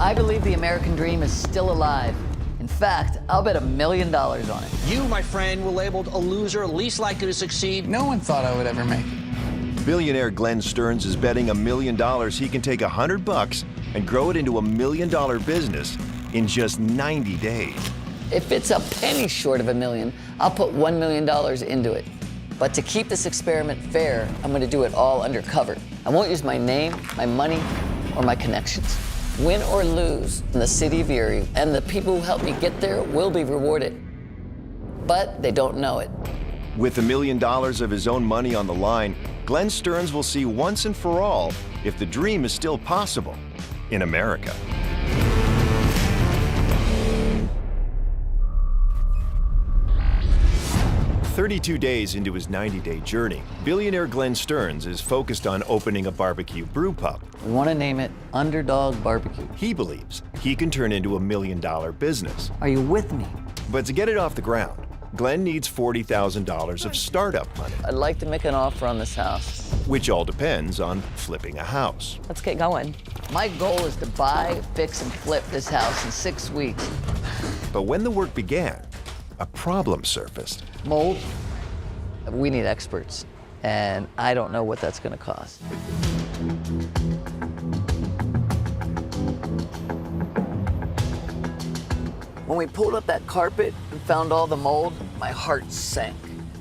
I believe the American dream is still alive. In fact, I'll bet $1 million on it. You, my friend, were labeled a loser, least likely to succeed. No one thought I would ever make it. Billionaire Glenn Stearns is betting $1 million he can take $100 and grow it into $1 million business in just 90 days. If it's a penny short of $1 million, I'll put $1 million into it. But to keep this experiment fair, I'm going to do it all undercover. I won't use my name, my money, or my connections. Win or lose in the city of Erie, and the people who helped me get there will be rewarded. But they don't know it. With $1 million of his own money on the line, Glenn Stearns will see once and for all if the dream is still possible in America. "32 days into his 90-day journey, billionaire Glenn Stearns is focused on opening a barbecue brew pub. We want to name it Underdog Barbecue. He believes he can turn into $1 million business. Are you with me? But to get it off the ground, Glenn needs $40,000 of startup money, I'd like to make an offer on this house. which all depends on flipping a house. Let's get going. My goal is to buy, fix, and flip this house in 6 weeks. But when the work began, a problem surfaced. Mold, we need experts, and I don't know what that's going to cost. When we pulled up that carpet and found all the mold, my heart sank.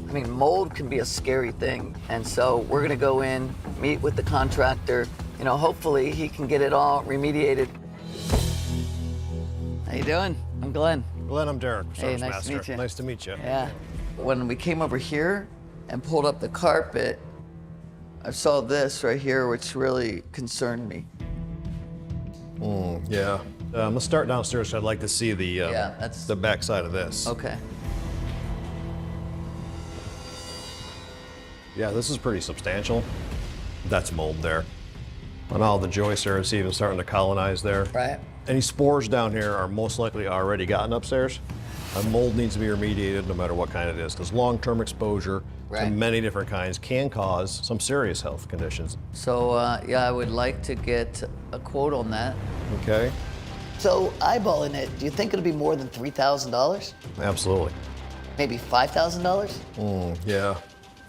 I mean, mold can be a scary thing, and so we're going to go in, meet with the contractor. You know, hopefully he can get it all remediated. How you doing? I'm Glenn. Glenn, I'm Derek. Hey, Service nice Master. to meet you. Nice to meet you. Yeah. When we came over here and pulled up the carpet, I saw this right here, which really concerned me. Yeah. Let's start downstairs. So I'd like to see the that's the back side of this. okay. Yeah, this is pretty substantial. That's mold there. On all the joists there, it's even starting to colonize there. Right. Any spores down here are most likely already gotten upstairs. Mold needs to be remediated no matter what kind it is, because long-term exposure to many different kinds can cause some serious health conditions. So, yeah, I would like to get a quote on that. Okay? So, eyeballing it, do you think it'll be more than $3,000? Absolutely. Maybe $5,000? Yeah.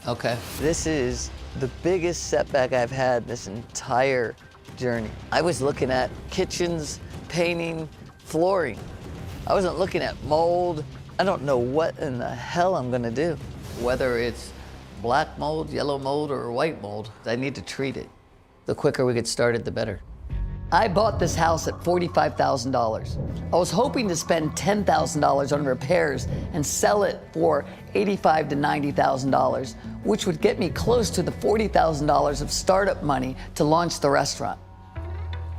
Okay. This is the biggest setback I've had this entire journey. I was looking at kitchens, painting, flooring. I wasn't looking at mold. I don't know what in the hell I'm gonna do. Whether it's black mold, yellow mold, or white mold, I need to treat it. The quicker we get started, the better. I bought this house at $45,000. I was hoping to spend $10,000 on repairs and sell it for $85,000 to $90,000, which would get me close to the $40,000 of startup money to launch the restaurant.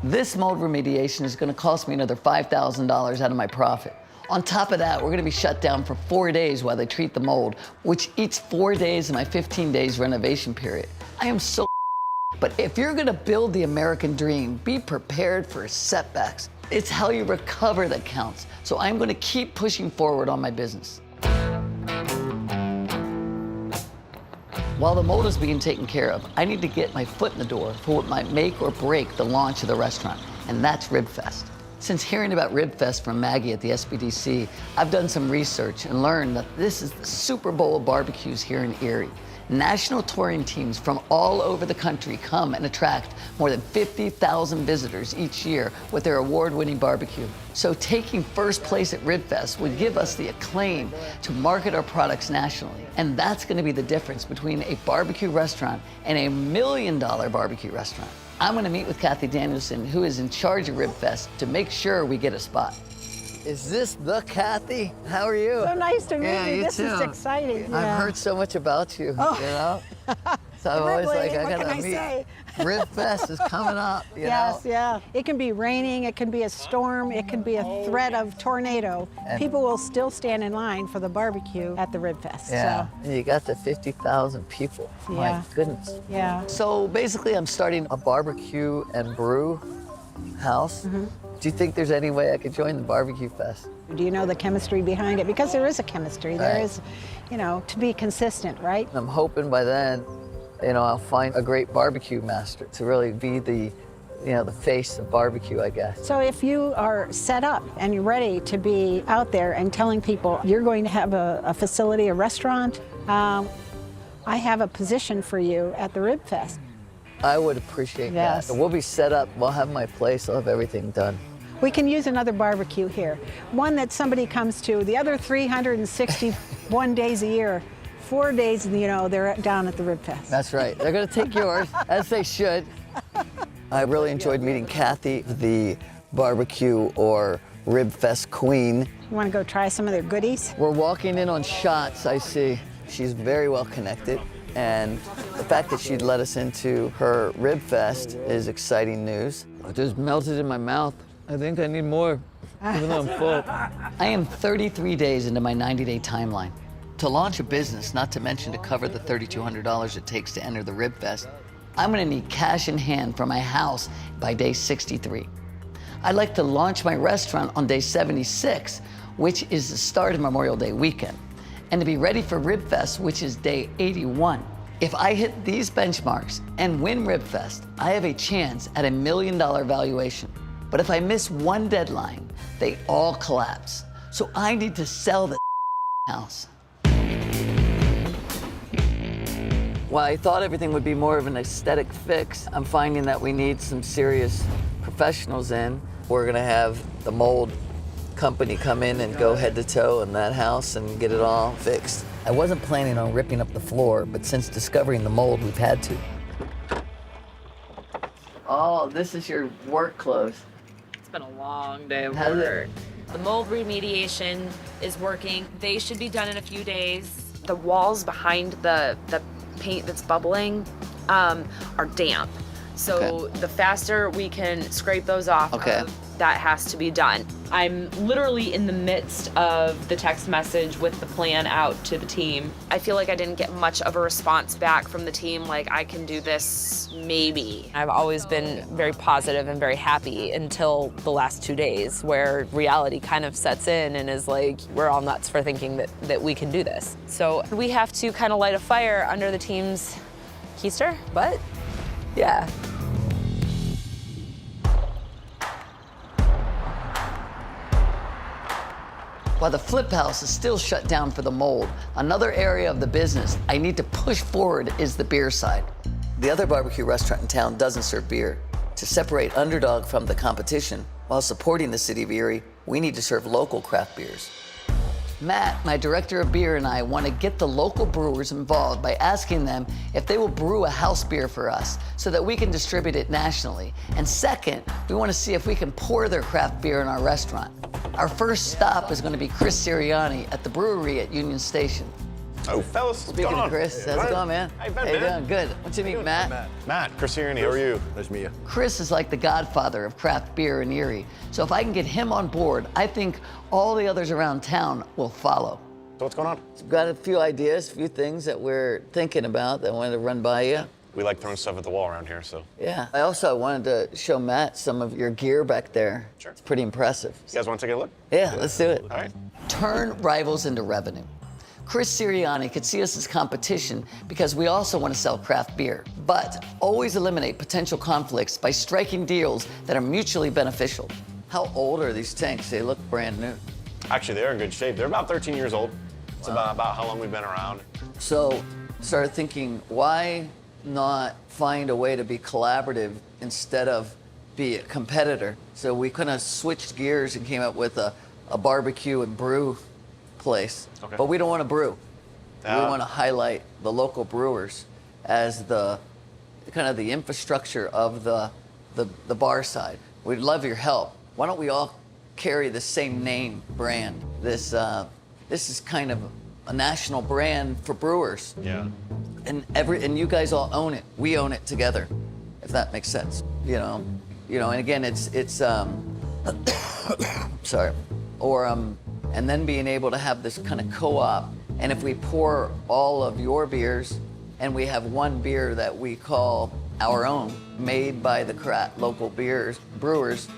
This mold remediation is going to cost me another $5,000 out of my profit. On top of that, we're going to be shut down for 4 days while they treat the mold, which eats 4 days of my 15 days renovation period. I am so But if you're going to build the American dream, be prepared for setbacks. It's how you recover that counts. So I'm going to keep pushing forward on my business. While the mold is being taken care of, I need to get my foot in the door for what might make or break the launch of the restaurant, and that's RibFest. Since hearing about RibFest from Maggie at the SBDC, I've done some research and learned that this is the Super Bowl of barbecues here in Erie. National touring teams from all over the country come and attract more than 50,000 visitors each year with their award-winning barbecue. So taking first place at RibFest would give us the acclaim to market our products nationally. And that's going to be the difference between a barbecue restaurant and $1 million barbecue restaurant. I'm going to meet with Kathy Danielson, who is in charge of RibFest, to make sure we get a spot. Is this the Kathy? How are you? So nice to meet you. This too. is exciting. I've heard so much about you, Oh. you know? So I'm always like, I What can gotta I meet. say? RibFest is coming up, you Yes, know? yeah. It can be raining, it can be a storm, it can be a threat of tornado. And- People will still stand in line for the barbecue at the RibFest. Yeah, So, and you got the 50,000 people. Yeah. My goodness. yeah. So basically, I'm starting a barbecue and brew house. Mm-hmm. Do you think there's any way I could join the barbecue fest? Do you know the chemistry behind it? Because there is a chemistry. There Right. is, you know, to be consistent, right? I'm hoping by then, you know, I'll find a great barbecue master to really be the the face of barbecue, I guess. So if you are set up and you're ready to be out there and telling people you're going to have a facility, a restaurant, I have a position for you at the Rib Fest. I would appreciate Yes. that. We'll be set up. We'll have my place. I'll have everything done. We can use another barbecue here. One that somebody comes to. The other 361 days a year, 4 days, they're down at the Rib Fest. That's right. They're going to take yours, as they should. I really enjoyed meeting Kathy, the barbecue or Rib Fest queen. You want to go try some of their goodies? We're walking in on shots, I see. She's very well connected. And the fact that she'd let us into her Rib Fest is exciting news. It just melted in my mouth. I think I need more, even though I'm full. I am 33 days into my 90-day timeline. To launch a business, not to mention to cover the $3,200 it takes to enter the Rib Fest, I'm gonna need cash in hand from my house by day 63. I'd like to launch my restaurant on day 76, which is the start of Memorial Day weekend, and to be ready for Rib Fest, which is day 81. If I hit these benchmarks and win Rib Fest, I have a chance at $1 million valuation. But if I miss one deadline, they all collapse. So I need to sell the house. While I thought everything would be more of an aesthetic fix, I'm finding that we need some serious professionals in. We're gonna have the mold company come in and go head to toe in that house and get it all fixed. I wasn't planning on ripping up the floor, but since discovering the mold, we've had to. Oh, this is your work clothes. It's been a long day of Has it? work. The mold remediation is working. They should be done in a few days. The walls behind the paint that's bubbling are damp. So Okay. the faster we can scrape those off, that has to be done. I'm literally in the midst of the text message with the plan out to the team. I feel like I didn't get much of a response back from the team, like I can do this, maybe. I've always been very positive and very happy until the last 2 days where reality kind of sets in and is like, we're all nuts for thinking that we can do this. So we have to kind of light a fire under the team's keister, but yeah. While the flip house is still shut down for the mold, another area of the business I need to push forward is the beer side. The other barbecue restaurant in town doesn't serve beer. To separate Underdog from the competition while supporting the city of Erie, we need to serve local craft beers. Matt, my director of beer, and I want to get the local brewers involved by asking them if they will brew a house beer for us so that we can distribute it nationally. And second, we want to see if we can pour their craft beer in our restaurant. Our first stop is going to be Chris Sirianni at the brewery at Union Station. Oh, fellas, what's Speaking going of on? Chris, how's it going, man? How you How you doing? Good. What's your name, Matt? Matt, Chris Tierney, how are you? Nice to meet you. Chris is like the godfather of craft beer in Erie. So if I can get him on board, I think all the others around town will follow. So what's going on? We've got a few ideas, a few things that we're thinking about that I wanted to run by you. We like throwing stuff at the wall around here, so. Yeah. I also wanted to show Matt some of your gear back there. Sure. It's pretty impressive. You guys want to take a look? Yeah, let's do it. All right. Turn rivals into revenue. Chris Sirianni could see us as competition because we also want to sell craft beer, but always eliminate potential conflicts by striking deals that are mutually beneficial. How old are these tanks? They look brand new. Actually, they're in good shape. They're about 13 years old. It's about how long we've been around. So started thinking, why not find a way to be collaborative instead of be a competitor? So we kind of switched gears and came up with a barbecue and brew place. Okay. But we don't want to brew. We Ah. want to highlight the local brewers as the kind of the infrastructure of the bar side. We'd love your help. Why don't we all carry the same name brand? This is kind of a national brand for brewers. Yeah. And you guys all own it. We own it together, if that makes sense. You know, and again, it's sorry, or and then being able to have this kind of co-op. And if we pour all of your beers, and we have one beer that we call our own, made by the local brewers,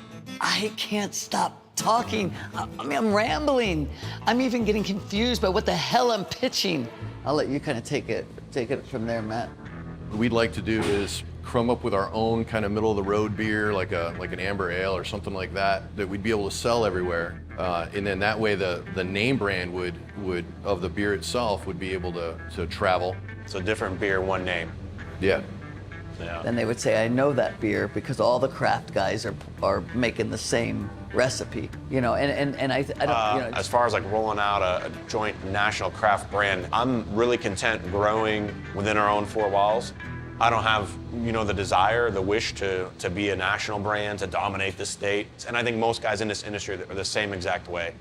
I can't stop talking. I mean, I'm rambling. I'm even getting confused by what the hell I'm pitching. I'll let you kind of take it from there, Matt. What we'd like to do is come up with our own kind of middle of the road beer, like an amber ale or something like that we'd be able to sell everywhere. And then that way the name brand would of the beer itself would be able to travel. So different beer, one name. Yeah. Yeah. Then they would say, I know that beer because all the craft guys are making the same recipe, you know, and I don't, you know. As far as like rolling out a joint national craft brand, I'm really content growing within our own four walls. I don't have, you know, the desire, the wish to be a national brand, to dominate the state. And I think most guys in this industry are the same exact way.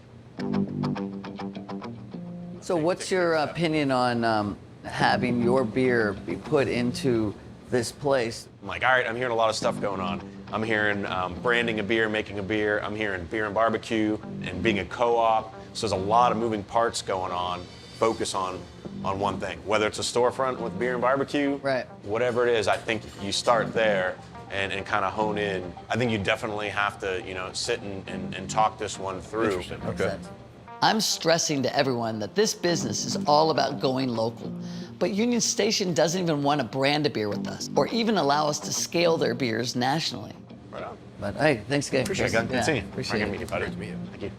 So what's your opinion on having your beer be put into this place? I'm like, all right, I'm hearing a lot of stuff going on. I'm hearing branding a beer, making a beer. I'm hearing beer and barbecue and being a co-op. So there's a lot of moving parts going on. Focus on one thing. Whether it's a storefront with beer and barbecue, right? Whatever it is, I think you start there and kind of hone in. I think you definitely have to, you know, sit and talk this one through. Interesting. Okay. I'm stressing to everyone that this business is all about going local. But Union Station doesn't even want to brand a beer with us or even allow us to scale their beers nationally. Right on. But hey, thanks again. Appreciate it, guys. Good seeing you. Appreciate Great it. to meet you, buddy. Great to meet you. Thank you.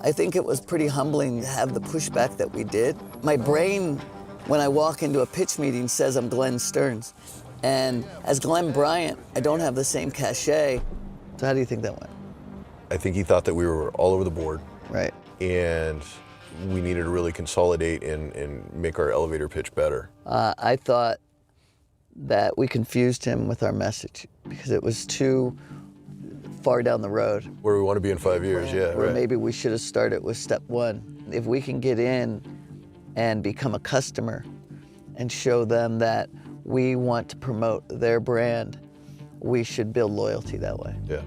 I think it was pretty humbling to have the pushback that we did. My brain, when I walk into a pitch meeting, says I'm Glenn Stearns. And as Glenn Bryant, I don't have the same cachet. So how do you think that went? I think he thought that we were all over the board. Right. And we needed to really consolidate and make our elevator pitch better. I thought that we confused him with our message because it was too far down the road. Where we want to be in 5 years, yeah, Where right. maybe we should have started with step one. If we can get in and become a customer and show them that we want to promote their brand, we should build loyalty that way. Yeah.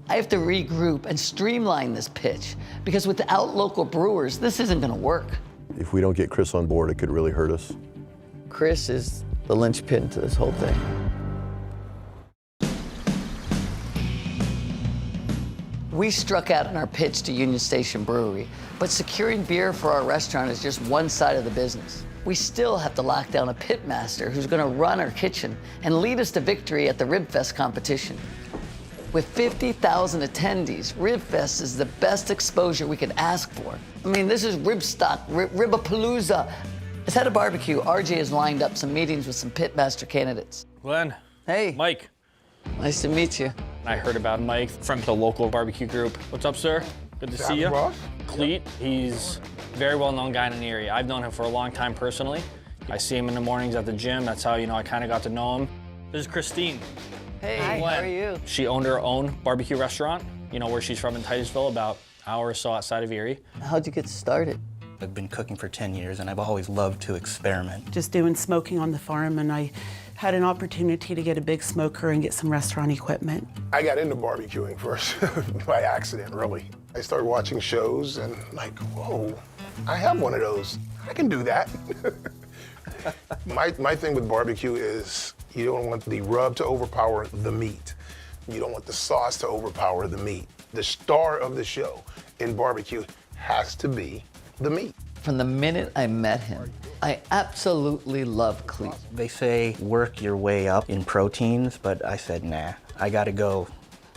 I have to regroup and streamline this pitch because without local brewers, this isn't gonna work. If we don't get Chris on board, it could really hurt us. Chris is the linchpin to this whole thing. We struck out in our pitch to Union Station Brewery, but securing beer for our restaurant is just one side of the business. We still have to lock down a pit master who's gonna run our kitchen and lead us to victory at the Rib Fest competition. With 50,000 attendees, Rib Fest is the best exposure we could ask for. I mean, this is rib stock, Ribapalooza. As head of barbecue, RJ has lined up some meetings with some pitmaster candidates. Glenn. Hey. Mike. Nice to meet you. I heard about Mike from the local barbecue group. What's up, sir? Good to see you. Cleet, he's a very well-known guy in the area. I've known him for a long time personally. I see him in the mornings at the gym. That's how, you know, I kind of got to know him. This is Christine. Hey, how are you? She owned her own barbecue restaurant, you know, where she's from in Titusville, about an hour or so outside of Erie. How'd you get started? I've been cooking for 10 years and I've always loved to experiment. Just doing smoking on the farm, and I had an opportunity to get a big smoker and get some restaurant equipment. I got into barbecuing first by accident, really. I started watching shows and like, whoa, I have one of those. I can do that. My thing with barbecue is you don't want the rub to overpower the meat. You don't want the sauce to overpower the meat. The star of the show in barbecue has to be the meat. From the minute I met him, I absolutely love Cleet. They say work your way up in proteins, but I said, nah, I gotta go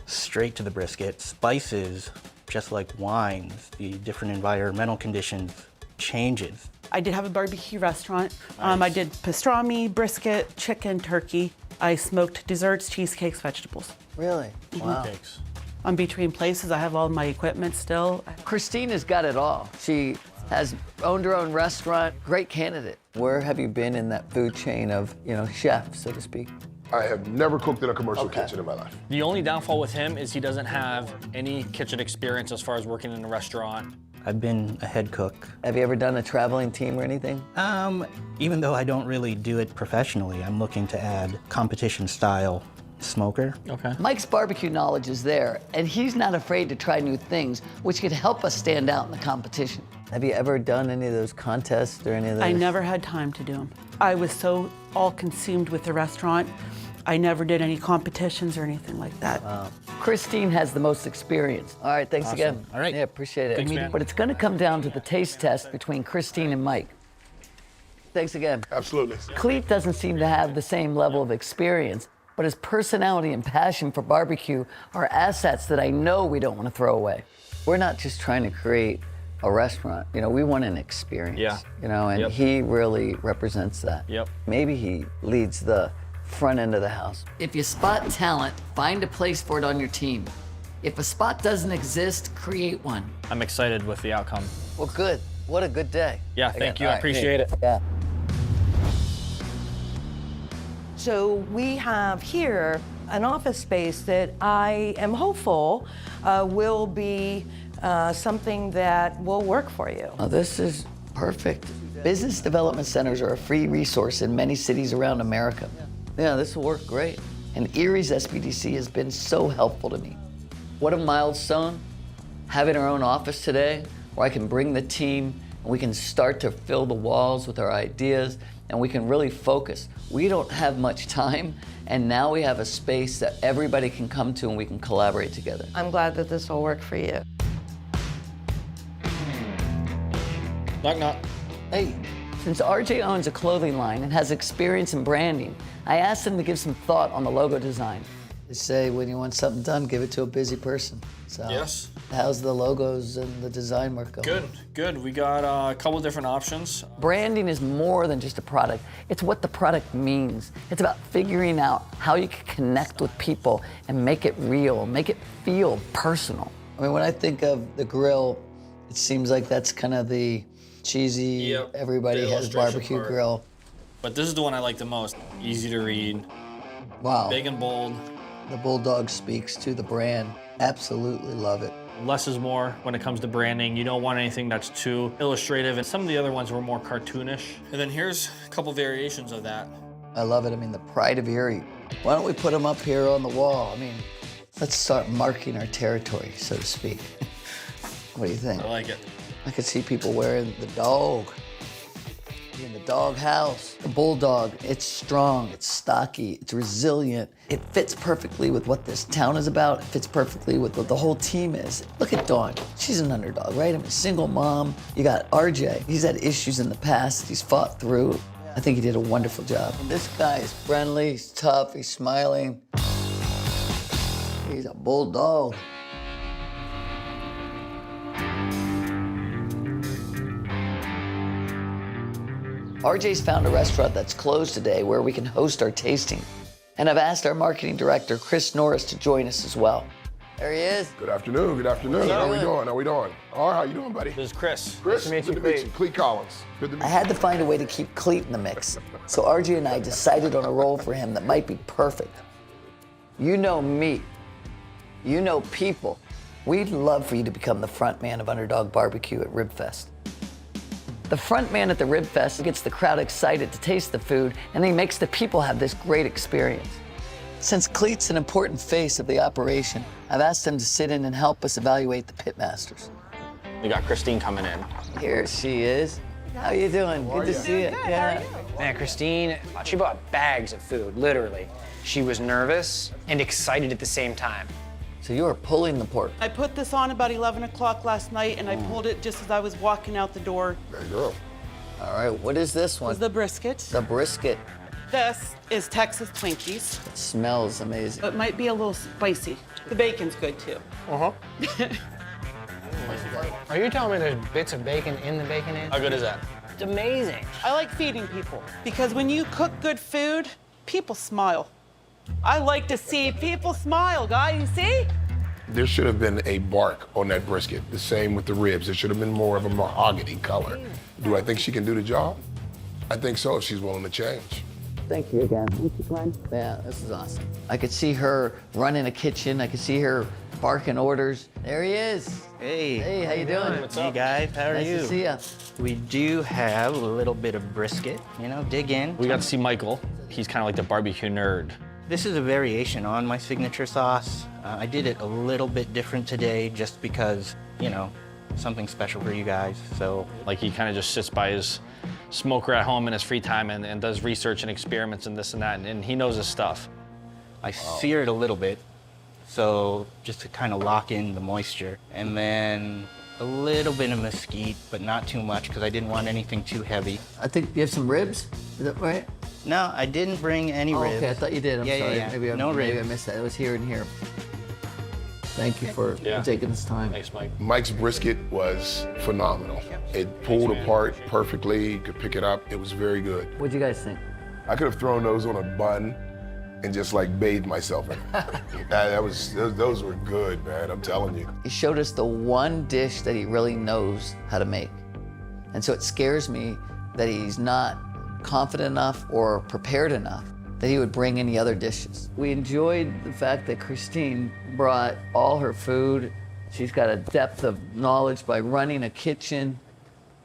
straight to the brisket. Spices, just like wines, the different environmental conditions changes. I did have a barbecue restaurant. Nice. I did pastrami, brisket, chicken, turkey. I smoked desserts, cheesecakes, vegetables. Really? Wow. I'm between places. I have all my equipment still. Christine has got it all. She has owned her own restaurant, great candidate. Where have you been in that food chain of, you know, chef, so to speak? I have never cooked in a commercial kitchen in my life. The only downfall with him is he doesn't have any kitchen experience as far as working in a restaurant. I've been a head cook. Have you ever done a traveling team or anything? Even though I don't really do it professionally, I'm looking to add competition style smoker. Okay. Mike's barbecue knowledge is there, and he's not afraid to try new things, which could help us stand out in the competition. Have you ever done any of those contests or any of those? I never had time to do them. I was so all consumed with the restaurant. I never did any competitions or anything like that. Wow. Christine has the most experience. All right, thanks Awesome. again. All right. Yeah, appreciate it. Thanks, man. But it's gonna come down to the taste test between Christine and Mike. Thanks again. Absolutely. Cleet doesn't seem to have the same level of experience, but his personality and passion for barbecue are assets that I know we don't want to throw away. We're not just trying to create a restaurant, you know, we want an experience. Yeah. You know, and he really represents that. Yep. Maybe he leads the front end of the house. If you spot talent, find a place for it on your team. If a spot doesn't exist, create one. I'm excited with the outcome. Well, good. What a good day. Yeah, thank you. I appreciate it. Yeah. So we have here an office space that I am hopeful will be something that will work for you. Oh, this is perfect. Business development centers are a free resource in many cities around America. Yeah, this will work great. And Erie's SBDC has been so helpful to me. What a milestone, having our own office today where I can bring the team and we can start to fill the walls with our ideas and we can really focus. We don't have much time, and now we have a space that everybody can come to and we can collaborate together. I'm glad that this will work for you. Knock, knock. Hey, since RJ owns a clothing line and has experience in branding, I asked him to give some thought on the logo design. They say when you want something done, give it to a busy person. So Yes. How's the logos and the design work going? Good, good. We got a couple different options. Branding is more than just a product. It's what the product means. It's about figuring out how you can connect with people and make it real, make it feel personal. I mean, when I think of the grill, it seems like that's kind of the cheesy, everybody the has illustration barbecue part. grill. But this is the one I like the most. Easy to read. Wow. Big and bold. The Bulldog speaks to the brand. Absolutely love it. Less is more when it comes to branding. You don't want anything that's too illustrative, and some of the other ones were more cartoonish. And then here's a couple variations of that. I love it. I mean, the pride of Erie. Why don't we put them up here on the wall? I mean, let's start marking our territory, so to speak. What do you think? I like it. I could see people wearing the dog in the dog house. The Bulldog, it's strong, it's stocky, it's resilient. It fits perfectly with what this town is about. It fits perfectly with what the whole team is. Look at Dawn. She's an underdog, right? I'm a single mom. You got RJ. He's had issues in the past. He's fought through. I think he did a wonderful job. And this guy is friendly, he's tough, he's smiling. He's a bulldog. RJ's found a restaurant that's closed today where we can host our tasting. And I've asked our marketing director, Chris Norris, to join us as well. There he is. Good afternoon, good afternoon. How we doing? How we doing? All right, how you doing, buddy? This is Chris. Chris, Nice to good to meet you. Cleet Collins. Good to meet I you. had to find a way to keep Cleet in the mix. So RJ and I decided on a role for him that might be perfect. You know meat. You know people. We'd love for you to become the front man of Underdog Barbecue at Ribfest. The front man at the Ribfest gets the crowd excited to taste the food, and he makes the people have this great experience. Since Cleet's an important face of the operation, I've asked him to sit in and help us evaluate the pitmasters. We got Christine coming in. Here she is. How you doing? Good to see you. Yeah. Man, Christine, she bought bags of food, literally. She was nervous and excited at the same time. So you were pulling the pork. I put this on about 11 o'clock last night, and I pulled it just as I was walking out the door. There you go. All right, what is this one? This is the brisket. The brisket. This is Texas Twinkies. It smells amazing. It might be a little spicy. The bacon's good too. Uh-huh. Are you telling me there's bits of bacon in the Baconator? How good is that? It's amazing. I like feeding people because when you cook good food, people smile. I like to see people smile, guys. You see? There should have been a bark on that brisket. The same with the ribs. There should have been more of a mahogany color. Do I think she can do the job? I think so if she's willing to change. Thank you again. Thank you, Glenn. Yeah, this is awesome. I could see her running a kitchen. I could see her barking orders. There he is. Hey. Hey, how you doing? What's Hey up? guys, how are Nice you? to see ya. We do have a little bit of brisket, dig in. We got to see Michael. He's kind of like the barbecue nerd. This is a variation on my signature sauce. I did it a little bit different today just because, something special for you guys, so. Like he kind of just sits by his smoker at home in his free time and does research and experiments and this and that, and he knows his stuff. I sear it a little bit, so just to kind of lock in the moisture. And then A little bit of mesquite, but not too much because I didn't want anything too heavy. I think you have some ribs. Is that right? No, I didn't bring any ribs. Okay, I thought you did. I'm sorry. Yeah. Maybe No maybe I ribs. missed that. It was here and here. Thank you for taking this time. Thanks, Mike. Mike's brisket was phenomenal. It pulled apart perfectly. You could pick it up. It was very good. What'd you guys think? I could have thrown those on a bun and just like bathed myself in it. Those were good, man, I'm telling you. He showed us the one dish that he really knows how to make. And so it scares me that he's not confident enough or prepared enough that he would bring any other dishes. We enjoyed the fact that Christine brought all her food. She's got a depth of knowledge by running a kitchen,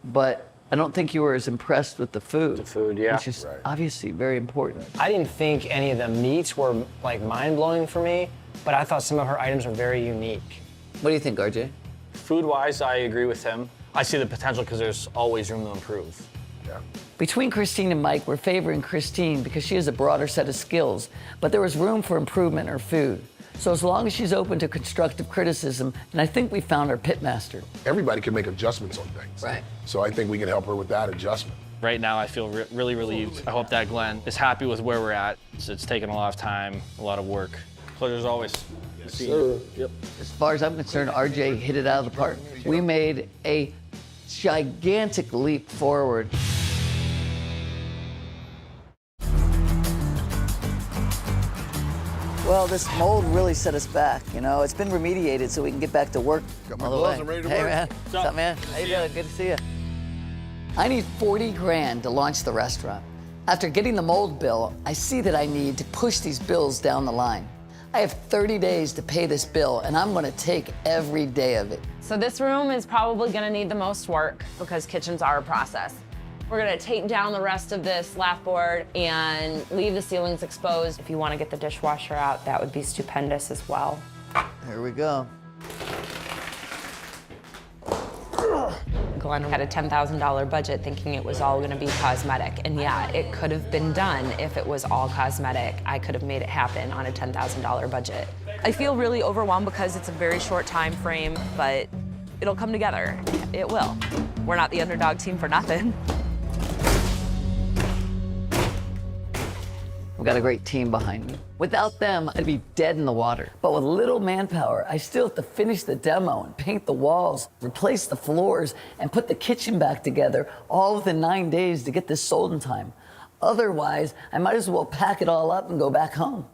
but I don't think you were as impressed with the food. The food, yeah. Which is obviously very important. I didn't think any of the meats were like mind-blowing for me, but I thought some of her items were very unique. What do you think, RJ? Food-wise, I agree with him. I see the potential because there's always room to improve. Yeah. Between Christine and Mike, we're favoring Christine because she has a broader set of skills, but there was room for improvement in her food. So as long as she's open to constructive criticism, and I think we found our pitmaster. Everybody can make adjustments on things. Right. So I think we can help her with that adjustment. Right now, I feel really relieved. I hope that Glenn is happy with where we're at. It's taken a lot of time, a lot of work. Pleasure as always. Yes, sir. Yep. As far as I'm concerned, RJ hit it out of the park. We made a gigantic leap forward. Well, this mold really set us back, you know. It's been remediated so we can get back to work. Got my all the gloves, way. I'm ready to hey, work. man. What's up, man? How you doing? Good to see you. I need 40 grand to launch the restaurant. After getting the mold bill, I see that I need to push these bills down the line. I have 30 days to pay this bill, and I'm gonna take every day of it. So this room is probably gonna need the most work because kitchens are a process. We're gonna take down the rest of this lath board and leave the ceilings exposed. If you wanna get the dishwasher out, that would be stupendous as well. Here we go. Glenn had a $10,000 budget thinking it was all gonna be cosmetic. And yeah, it could have been done if it was all cosmetic. I could have made it happen on a $10,000 budget. I feel really overwhelmed because it's a very short time frame, but it'll come together. It will. We're not the underdog team for nothing. We've got a great team behind me. Without them, I'd be dead in the water. But with little manpower, I still have to finish the demo and paint the walls, replace the floors, and put the kitchen back together, all within 9 days to get this sold in time. Otherwise, I might as well pack it all up and go back home.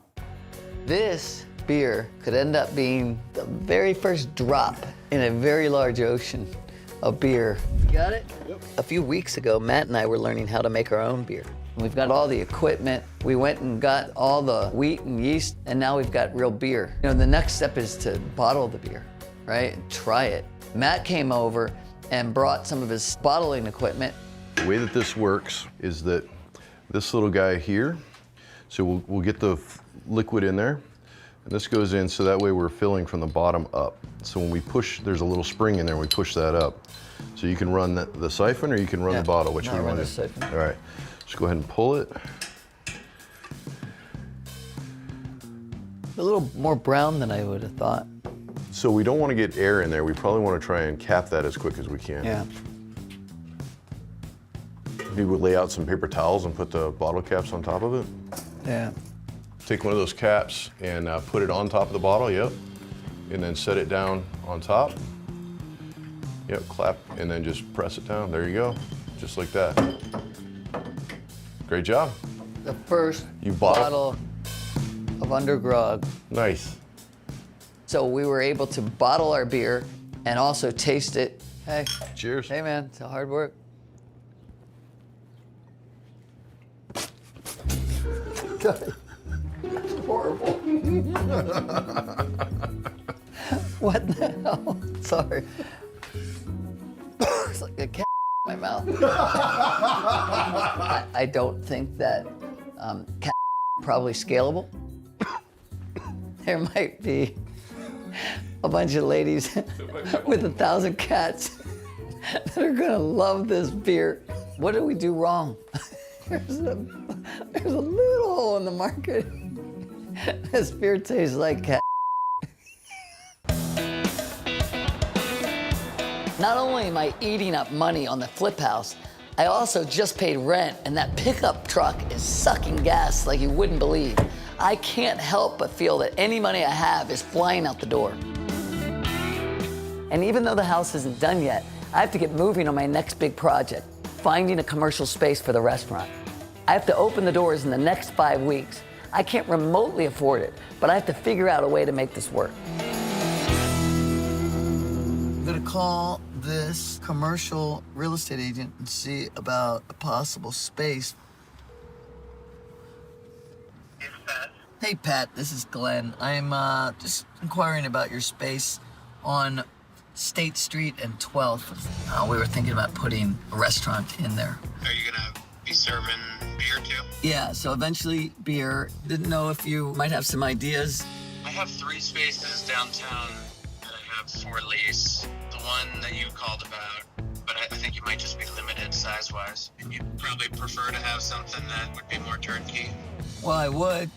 This beer could end up being the very first drop in a very large ocean of beer. You got it? Yep. A few weeks ago, Matt and I were learning how to make our own beer. We've got all the equipment. We went and got all the wheat and yeast, and now we've got real beer. You know, the next step is to bottle the beer, right? And try it. Matt came over and brought some of his bottling equipment. The way that this works is that this little guy here, so we'll get the liquid in there, and this goes in so that way we're filling from the bottom up. So when we push, there's a little spring in there, and we push that up. So you can run the siphon or you can run the bottle, which we run want the to. siphon. All right, just go ahead and pull it. A little more brown than I would have thought. So we don't want to get air in there. We probably want to try and cap that as quick as we can. Yeah. Maybe we'll lay out some paper towels and put the bottle caps on top of it. Yeah. Take one of those caps and put it on top of the bottle, yep. And then set it down on top. Yep, clap, and then just press it down. There you go, just like that. Great job. The first bottle of Undergrog. Nice. So we were able to bottle our beer and also taste it. Hey. Cheers. Hey man, it's hard work. God. Horrible. What the hell? Sorry. It's like a cat in my mouth. I don't think that cat probably scalable. There might be a bunch of ladies with 1,000 cats that are gonna love this beer. What did we do wrong? There's a little hole in the market. This beer tastes like cat. Not only am I eating up money on the flip house, I also just paid rent, and that pickup truck is sucking gas like you wouldn't believe. I can't help but feel that any money I have is flying out the door. And even though the house isn't done yet, I have to get moving on my next big project, finding a commercial space for the restaurant. I have to open the doors in the next 5 weeks. I can't remotely afford it, but I have to figure out a way to make this work. I'm gonna call this commercial real estate agent and see about a possible space. Hey Pat, this is Glenn. I'm just inquiring about your space on State Street and 12th. We were thinking about putting a restaurant in there. Are you gonna be serving beer too? Yeah, so eventually beer. Didn't know if you might have some ideas. I have 3 spaces downtown that I have for lease. The one that you called about, but I think you might just be limited size-wise. And you'd probably prefer to have something that would be more turnkey. Well, I would.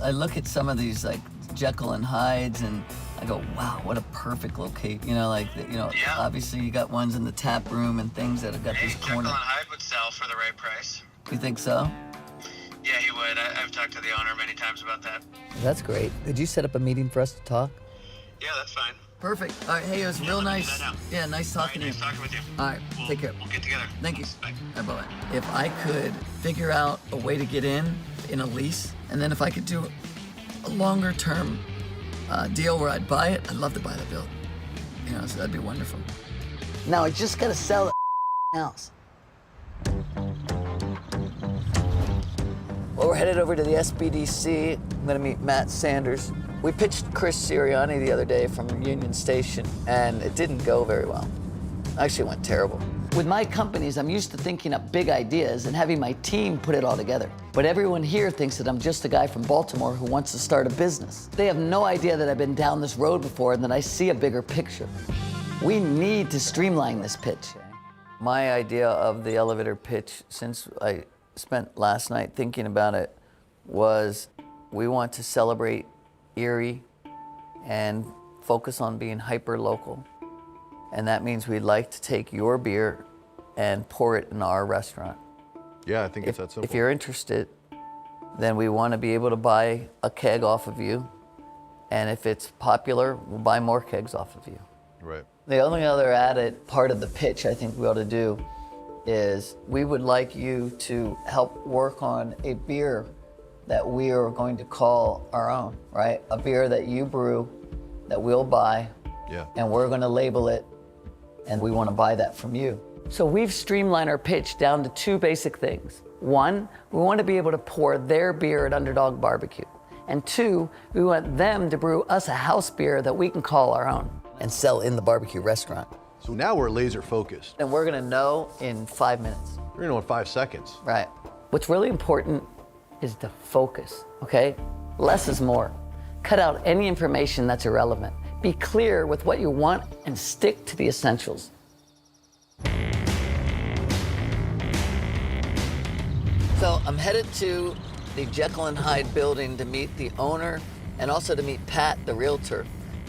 I look at some of these like Jekyll and Hydes and I go, wow, what a perfect location. You know, like, Yeah. Obviously you got ones in the tap room and things that have got Hey, these Jekyll corners. and Hyde would sell for the right price. You think so? Yeah, he would. I've talked to the owner many times about that. That's great. Did you set up a meeting for us to talk? Yeah, that's fine. Perfect. All right, hey, it was real nice. Yeah, nice talking to you. Nice talking with you. All right, take care. We'll get together. Thank you. Bye. Bye-bye. If I could figure out a way to get in a lease, and then if I could do a longer term deal where I'd buy it, I'd love to buy the building. You know, so that'd be wonderful. Now I just gotta sell the house. Well, we're headed over to the SBDC. I'm gonna meet Matt Sanders. We pitched Chris Sirianni the other day from Union Station, and it didn't go very well. Actually, it went terrible. With my companies, I'm used to thinking up big ideas and having my team put it all together. But everyone here thinks that I'm just a guy from Baltimore who wants to start a business. They have no idea that I've been down this road before and that I see a bigger picture. We need to streamline this pitch. My idea of the elevator pitch, since I spent last night thinking about it, was we want to celebrate Erie and focus on being hyper-local. And that means we'd like to take your beer and pour it in our restaurant. Yeah, I think it's that simple. If you're interested, then we want to be able to buy a keg off of you. And if it's popular, we'll buy more kegs off of you. Right. The only other added part of the pitch I think we ought to do is we would like you to help work on a beer that we are going to call our own, right? A beer that you brew, that we'll buy, Yeah. and we're gonna label it, and we wanna buy that from you. So we've streamlined our pitch down to 2 basic things. 1, we want to be able to pour their beer at Underdog Barbecue. And 2, we want them to brew us a house beer that we can call our own and sell in the barbecue restaurant. So now we're laser focused. And we're gonna know in 5 minutes. We're gonna know in 5 seconds. Right. What's really important is to focus, okay? Less is more. Cut out any information that's irrelevant. Be clear with what you want and stick to the essentials. So I'm headed to the Jekyll and Hyde building to meet the owner and also to meet Pat, the realtor.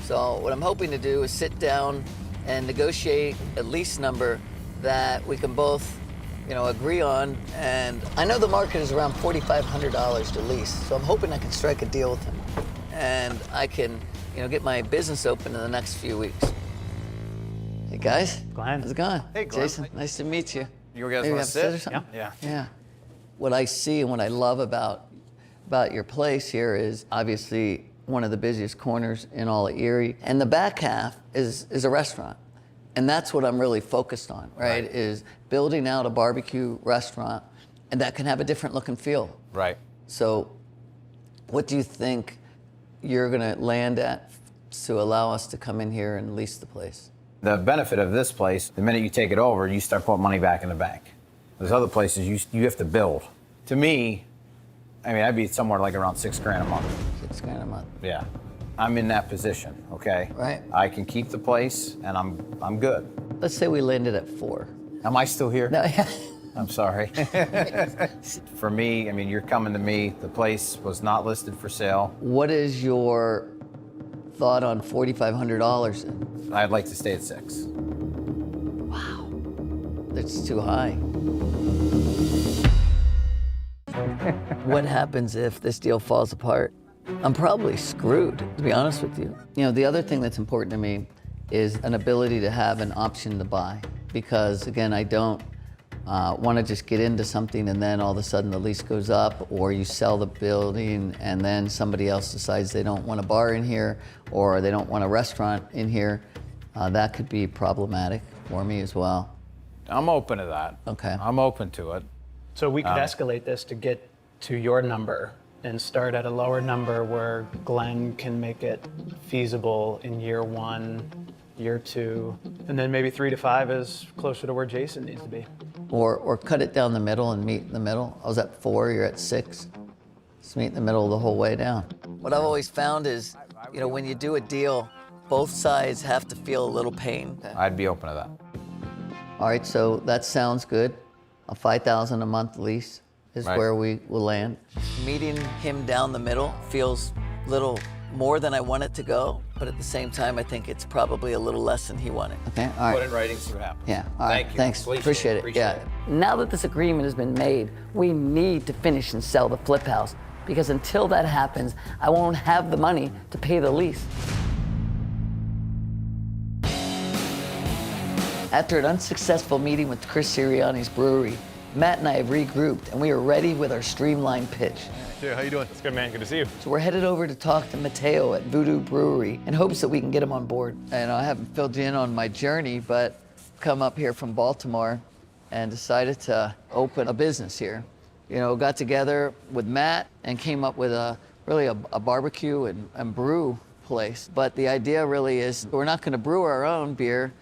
So what I'm hoping to do is sit down and negotiate a lease number that we can both, agree on. And I know the market is around $4,500 to lease, so I'm hoping I can strike a deal with him. And I can, get my business open in the next few weeks. Hey guys. Glenn. How's it going? Hey, Glenn. Jason, nice to meet you. You guys Maybe want have to sit or sit? something? Yeah. What I see and what I love about your place here is obviously one of the busiest corners in all of Erie. And the back half is a restaurant. And that's what I'm really focused on, right? Is building out a barbecue restaurant, and that can have a different look and feel. Right. So what do you think you're gonna land at to allow us to come in here and lease the place? The benefit of this place, the minute you take it over, you start putting money back in the bank. There's other places you have to build. To me, I'd be somewhere like around $6,000 a month. $6,000 a month. Yeah. I'm in that position, okay? Right. I can keep the place and I'm good. Let's say we landed at 4. Am I still here? No, yeah. I'm sorry. For me, you're coming to me. The place was not listed for sale. What is your thought on $4,500 then? I'd like to stay at 6. It's too high. What happens if this deal falls apart? I'm probably screwed, to be honest with you. You know, the other thing that's important to me is an ability to have an option to buy. Because again, I don't want to just get into something and then all of a sudden the lease goes up, or you sell the building and then somebody else decides they don't want a bar in here or they don't want a restaurant in here. That could be problematic for me as well. I'm open to that. Okay. I'm open to it. So we could escalate this to get to your number and start at a lower number where Glenn can make it feasible in year 1, year 2, and then maybe 3 to 5 is closer to where Jason needs to be. Or cut it down the middle and meet in the middle. I was at 4, you're at 6. Just meet in the middle the whole way down. What I've always found is, you know, when you do a deal, both sides have to feel a little pain. I'd be open to that. All right, so that sounds good. A $5,000 a month lease is where we will land. Meeting him down the middle feels a little more than I want it to go, but at the same time, I think it's probably a little less than he wanted. Okay, all right. Put in writing, see what happens. Yeah, all right, Thank you. thanks, appreciate it. Yeah. Now that this agreement has been made, we need to finish and sell the flip house, because until that happens, I won't have the money to pay the lease. After an unsuccessful meeting with Chris Sirianni's brewery, Matt and I have regrouped, and we are ready with our streamlined pitch. Hey, how you doing? It's good, man. Good to see you. So we're headed over to talk to Mateo at Voodoo Brewery in hopes that we can get him on board. And I haven't filled you in on my journey, but come up here from Baltimore and decided to open a business here. You know, got together with Matt and came up with a barbecue and brew place. But the idea really is we're not gonna brew our own beer,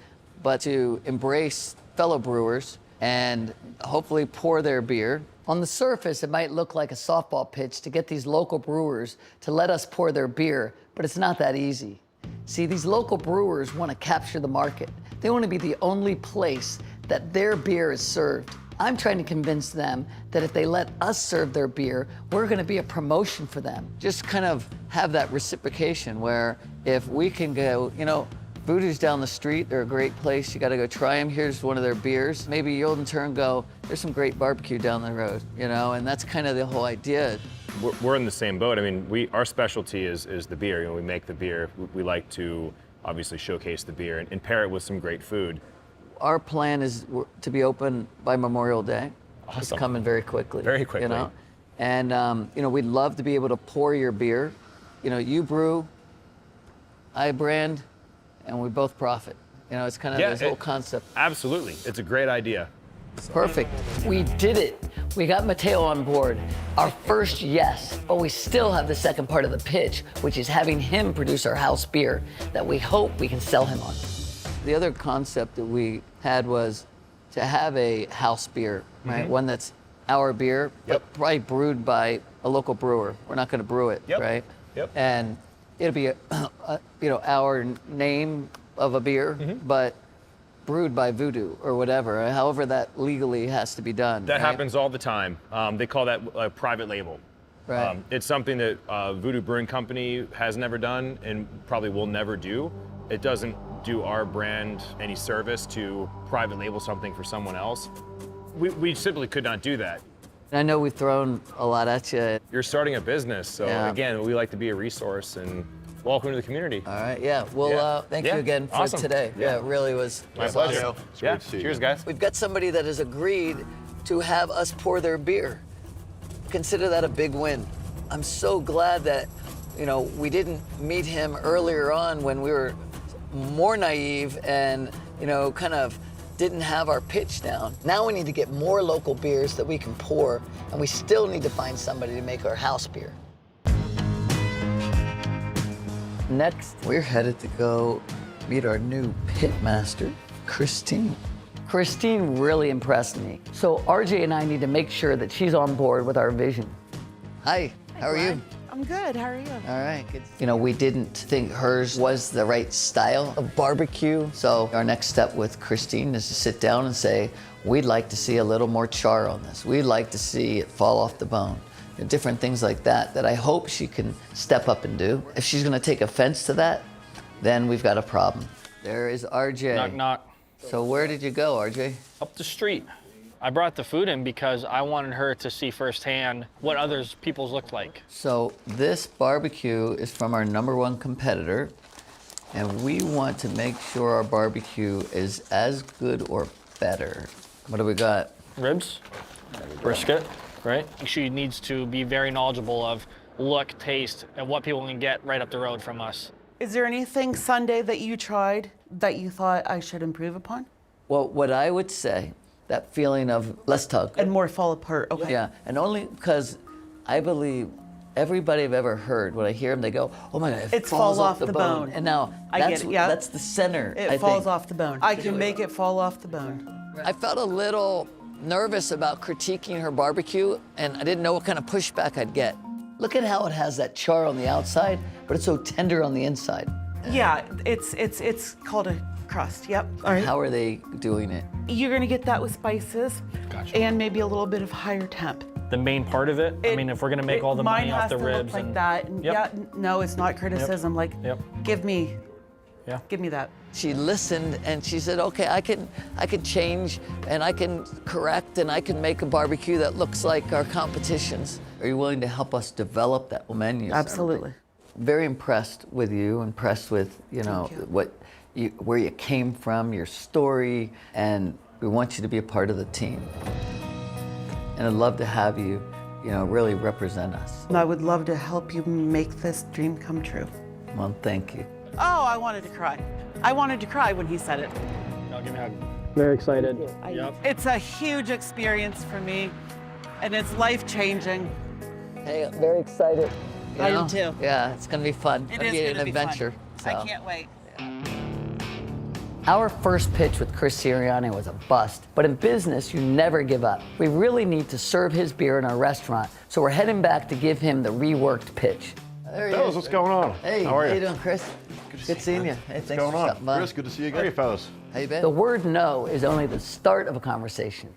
but to embrace fellow brewers and hopefully pour their beer. On the surface, it might look like a softball pitch to get these local brewers to let us pour their beer, but it's not that easy. See, these local brewers want to capture the market. They want to be the only place that their beer is served. I'm trying to convince them that if they let us serve their beer, we're going to be a promotion for them. Just kind of have that reciprocation where if we can go, you know, Voodoo's down the street, they're a great place, you gotta go try them, here's one of their beers. Maybe you'll in turn go, there's some great barbecue down the road, you know, and that's kind of the whole idea. We're in the same boat. I mean, our specialty is the beer. You know, we make the beer. We like to obviously showcase the beer and pair it with some great food. Our plan is to be open by Memorial Day. Awesome. It's coming very quickly. Very quickly. You know, and you know, we'd love to be able to pour your beer. You know, you brew, I brand, and we both profit. You know, it's kind of this whole concept. Absolutely, it's a great idea. Perfect. We did it. We got Mateo on board. Our first yes, but we still have the second part of the pitch, which is having him produce our house beer that we hope we can sell him on. The other concept that we had was to have a house beer, right? One that's our beer, but probably brewed by a local brewer. We're not going to brew it, right? And it'll be you know, our name of a beer, but brewed by Voodoo or whatever, however that legally has to be done. That happens all the time. They call that a private label. Right. It's something that Voodoo Brewing Company has never done and probably will never do. It doesn't do our brand any service to private label something for someone else. We simply could not do that. I know we've thrown a lot at you. You're starting a business, so again, we like to be a resource and welcome to the community. All right, yeah. Well, thank you again for today. Yeah, it really was. My pleasure. Awesome. Yeah, cheers, guys. We've got somebody that has agreed to have us pour their beer. Consider that a big win. I'm so glad that, you know, we didn't meet him earlier on when we were more naive and, you know, kind of didn't have our pitch down. Now we need to get more local beers that we can pour, and we still need to find somebody to make our house beer. Next, we're headed to go meet our new pit master, Christine. Christine really impressed me. So RJ and I need to make sure that she's on board with our vision. Hi, how are you? I'm good, how are you? All right, good. You know, we didn't think hers was the right style of barbecue. So our next step with Christine is to sit down and say, we'd like to see a little more char on this. We'd like to see it fall off the bone. You know, different things like that I hope she can step up and do. If she's gonna take offense to that, then we've got a problem. There is RJ. Knock, knock. So where did you go, RJ? Up the street. I brought the food in because I wanted her to see firsthand what others people's looked like. So this barbecue is from our #1 competitor, and we want to make sure our barbecue is as good or better. What do we got? Ribs, brisket, right? She needs to be very knowledgeable of look, taste, and what people can get right up the road from us. Is there anything Sunday that you tried that you thought I should improve upon? Well, what I would say, that feeling of less tug. And more fall apart, okay. Yeah, and only because I believe everybody I've ever heard, when I hear them, they go, oh my God, it falls off the bone. And now, that's the center, It I falls think. off the bone. I can make it fall off the bone. I felt a little nervous about critiquing her barbecue, and I didn't know what kind of pushback I'd get. Look at how it has that char on the outside, but it's so tender on the inside. Yeah, it's called a crust, yep. All right. How are they doing it? You're gonna get that with spices and maybe a little bit of higher temp. The main part of it, I mean, if we're gonna make all the money off the ribs. Mine has to look like that. And yeah, no, it's not criticism. Like, give me that. She listened and she said, okay, I can change and I can correct and I can make a barbecue that looks like our competitions. Are you willing to help us develop that menu? Absolutely. Very impressed with you, impressed with, where you came from, your story, and we want you to be a part of the team. And I'd love to have you, really represent us. I would love to help you make this dream come true. Well, thank you. Oh, I wanted to cry. I wanted to cry when he said it. No, give me a hug. Very excited. Yep. It's a huge experience for me, and it's life-changing. Hey, I'm very excited. I am too. Yeah, it's gonna be fun. It It'll is be gonna an be adventure. fun. I so. can't wait. Our first pitch with Chris Sirianni was a bust, but in business, you never give up. We really need to serve his beer in our restaurant, so we're heading back to give him the reworked pitch. There he Fellas, is. what's going on? Hey, how are you? How you doing, Chris? Good seeing you. Hey, What's thanks going for on? stopping by. Chris, good to see you again. How are you, fellas? How you been? The word no is only the start of a conversation.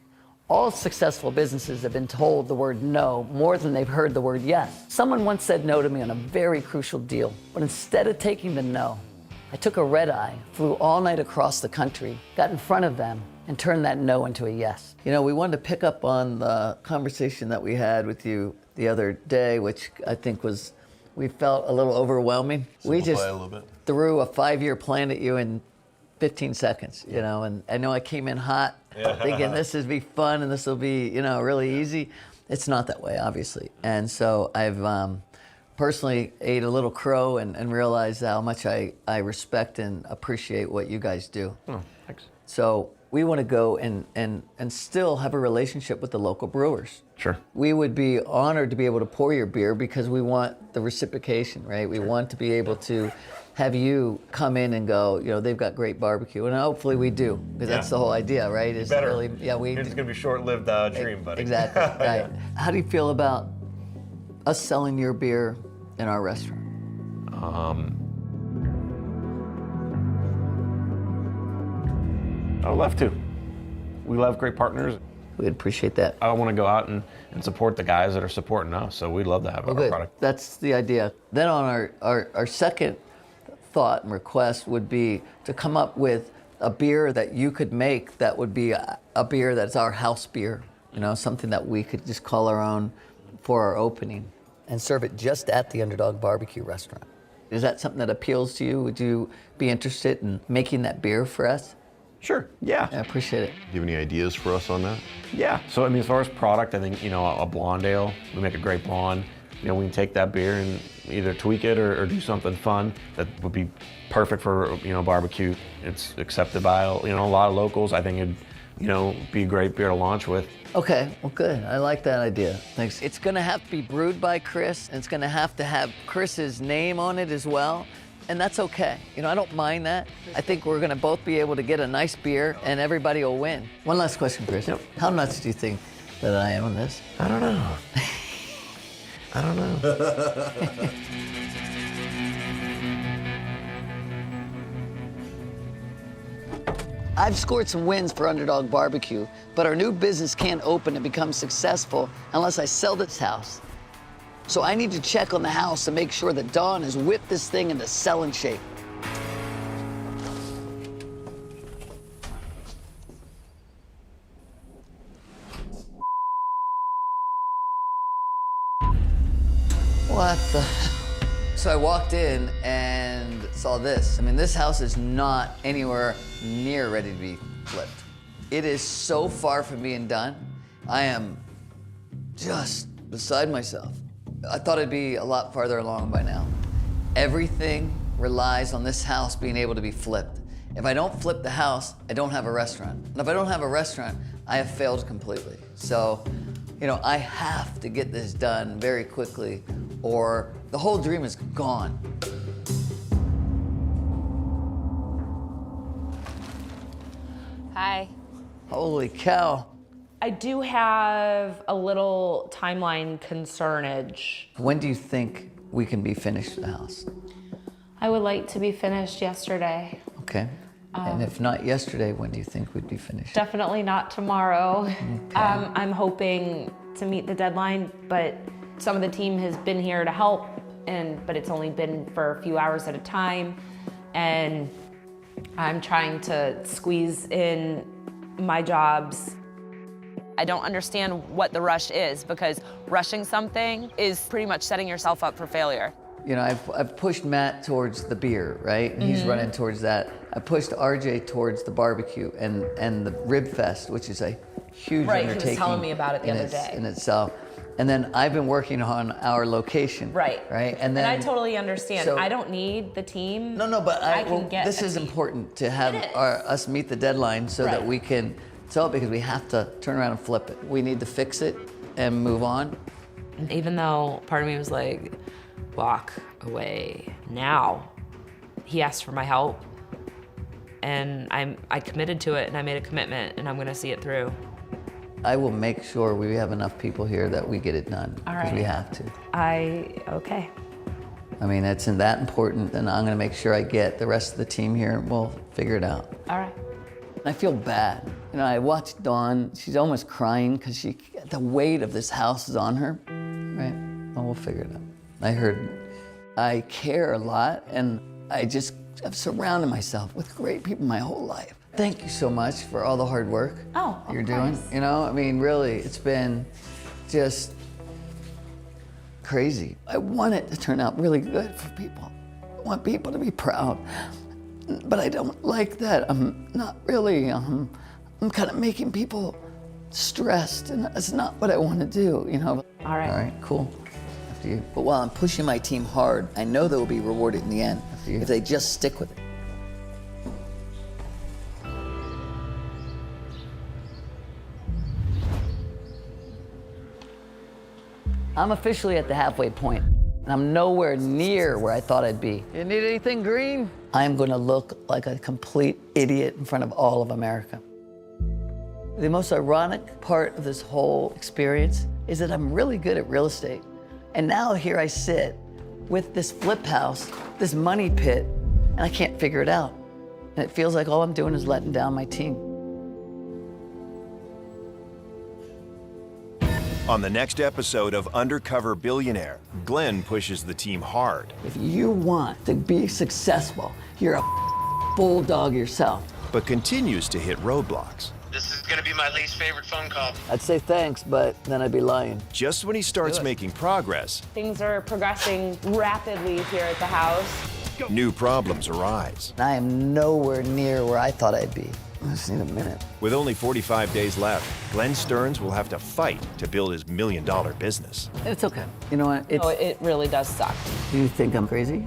All successful businesses have been told the word no more than they've heard the word yes. Someone once said no to me on a very crucial deal, but instead of taking the no, I took a red eye, flew all night across the country, got in front of them, and turned that no into a yes. We wanted to pick up on the conversation that we had with you the other day, which I think we felt a little overwhelming. We just a little bit. threw a 5-year plan at you in 15 seconds, and I know I came in hot, thinking this would be fun and this will be, really easy. It's not that way, obviously. And so I've personally ate a little crow and realized how much I respect and appreciate what you guys do. Oh, thanks. So we want to go and still have a relationship with the local brewers. Sure. We would be honored to be able to pour your beer because we want the reciprocation, right? We want to be able to have you come in and go, they've got great barbecue, and hopefully we do, because that's the whole idea, right? Is better. Really, It's gonna be a short-lived dream, buddy. Exactly. Right. How do you feel about us selling your beer in our restaurant? I would love to. We love great partners. We'd appreciate that. I want to go out and support the guys that are supporting us, so we'd love to have our Good. product. That's the idea. Then on our second thought and request would be to come up with a beer that you could make that would be a beer that's our house beer, something that we could just call our own for our opening and serve it just at the Underdog Barbecue restaurant. Is that something that appeals to you? Would you be interested in making that beer for us? Sure, yeah. I appreciate it. Do you have any ideas for us on that? Yeah, so as far as product, I think, a blonde ale, we make a great blonde. We can take that beer and either tweak it or do something fun that would be perfect for, barbecue. It's accepted by, a lot of locals. I think it'd, be a great beer to launch with. Okay, well, good. I like that idea. Thanks. It's gonna have to be brewed by Chris, and it's gonna have to have Chris's name on it as well. And that's okay. I don't mind that. I think we're gonna both be able to get a nice beer and everybody will win. One last question, Chris. Yep. How nuts do you think that I am on this? I don't know. I don't know. I've scored some wins for Underdog Barbecue, but our new business can't open and become successful unless I sell this house. So I need to check on the house and make sure that Dawn has whipped this thing into selling shape. What the? So I walked in and saw this. I mean, this house is not anywhere near ready to be flipped. It is so far from being done. I am just beside myself. I thought it'd be a lot farther along by now. Everything relies on this house being able to be flipped. If I don't flip the house, I don't have a restaurant. And if I don't have a restaurant, I have failed completely. So, you know, I have to get this done very quickly or the whole dream is gone. Hi. Holy cow. I do have a little timeline concernage. When do you think we can be finished with the house? I would like to be finished yesterday. Okay. And if not yesterday, when do you think we'd be finished? Definitely not tomorrow. Okay. I'm hoping to meet the deadline, but some of the team has been here to help, but it's only been for a few hours at a time. And I'm trying to squeeze in my jobs. I don't understand what the rush is, because rushing something is pretty much setting yourself up for failure. You know, I've pushed Matt towards the beer, right? And he's running towards that. I pushed RJ towards the barbecue and the Rib Fest, which is a huge undertaking. He was telling me about it the other day. In itself. And then I've been working on our location. Right. And then I totally understand. so- I don't need the team. No, but this is important to have us meet the deadline so that we can sell it, because we have to turn around and flip it. We need to fix it and move on. Even though part of me was like, walk away now. He asked for my help, and I committed to it, and I made a commitment, and I'm gonna see it through. I will make sure we have enough people here that we get it done, All because right. we have to. Okay. I mean, it's that important, and I'm gonna make sure I get the rest of the team here, and we'll figure it out. All right. I feel bad. You know, I watched Dawn, she's almost crying because the weight of this house is on her, right? Well, we'll figure it out. I care a lot, and I've surrounded myself with great people my whole life. Thank you so much for all the hard work you're doing. You know, I mean, really, it's been just crazy. I want it to turn out really good for people. I want people to be proud, but I don't like that. I'm not really, I'm kind of making people stressed, and that's not what I want to do, you know? All right. All right, cool. After you. But while I'm pushing my team hard, I know they will be rewarded in the end if they just stick with it. I'm officially at the halfway point, and I'm nowhere near where I thought I'd be. You need anything green? I'm gonna look like a complete idiot in front of all of America. The most ironic part of this whole experience is that I'm really good at real estate. And now here I sit with this flip house, this money pit, and I can't figure it out. And it feels like all I'm doing is letting down my team. On the next episode of Undercover Billionaire, Glenn pushes the team hard. If you want to be successful, you're a bulldog yourself. But continues to hit roadblocks. This is gonna be my least favorite phone call. I'd say thanks, but then I'd be lying. Just when he starts making progress, Things are progressing rapidly here at the house. new problems arise. I am nowhere near where I thought I'd be. I just need a minute. With only 45 days left, Glenn Stearns will have to fight to build his $1 million business. It's okay. You know what? No, it really does suck. Do you think I'm crazy?